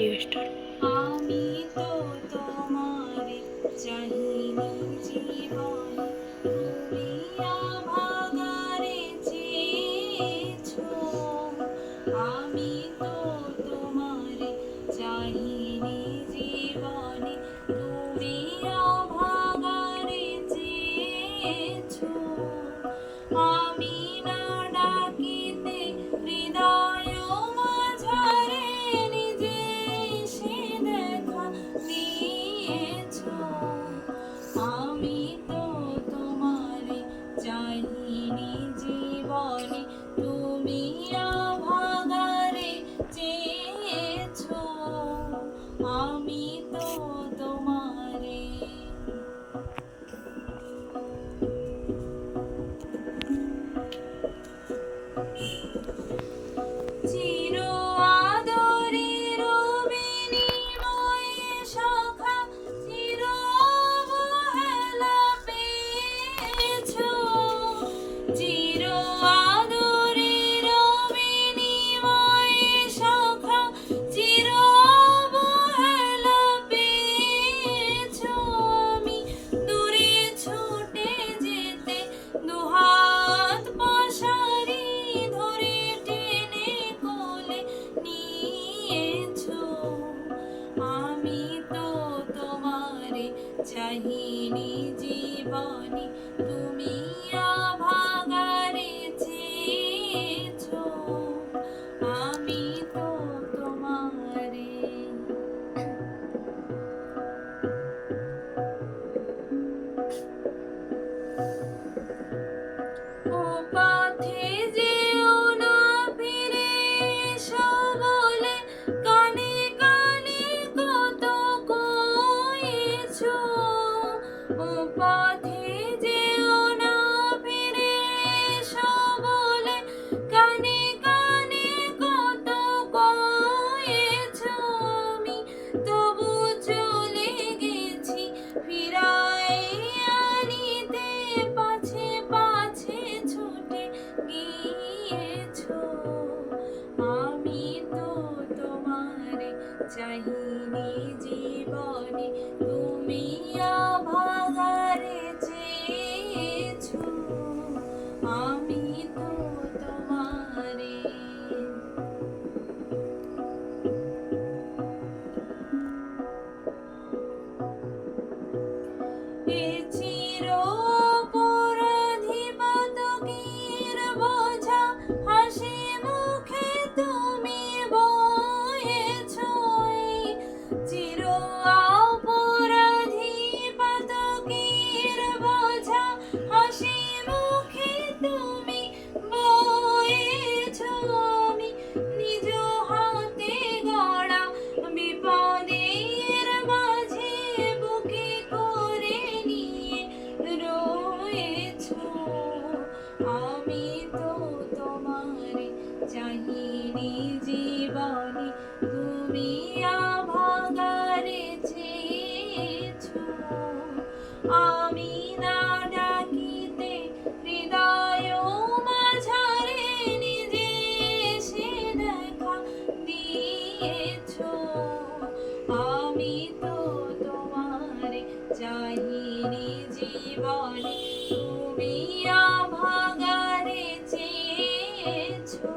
Video start. আমি তো তোমারে চাহিনি জীবনে, তুমি আভাগারে চেয়েছো। আমি তো তোমারে চাহিনি জীবনে, তুমি আভাগারে চেয়েছো। আমি না ডাকিতে হৃদয় মাঝারে নিজে এসে দেখা দিয়েছো। আমি তো তোমারে চাহিনি জীবনে, তুমি আভাগারে চেয়েছো। আমি তো তোমারে চির আদরের বিনিময়ে সখা চির অবহেলা পেয়েছো। চির আদরের বিনিময়ে সখা চির অবহেলা পেয়েছো। আমি দূরে ছুটে যেতে দুহাত পসারি ধরে টেনে কোলে নিয়েছো। আমি তো তোমারে চাহিনি জীবনে, তুমি আভাগারে চেয়েছো। আমি তো তোমারে ও পথে যেও না ফিরে এসো বলে কানে কানে কত কয়েছো। ও পথে যেও না ফিরে এসো বলে কানে কানে কত কয়েছো। আমি তবু চলে গেছি ফিরায় আনিতে, পাছে পাছে ছুটে গিয়েছো। আমি তো তোমারে চাহিনি জীবনে, তুমি আভাগারে চেয়েছো। আমি তো তোমারে এ চির অপরাধী পাতকের বোঝা হাসি মুখে তুমি বয়েছো। এই চির অপরাধী পাতকের বোঝা হাসি মুখে তুমি বয়েছো। আমি নিজ হাতে গড়া বিপদের মাঝে বুকে করে নিয়ে রয়েছো। আমি তো তোমারে চাহিনি জীবনে, তুমি আভাগারে চেয়েছো। আমি না ডাকিতে হৃদয় মাঝারে নিজে এসে দেখা দিয়েছো। আমি তো তোমারে চাহিনি জীবনে, তুমি আভাগারে চেয়েছো।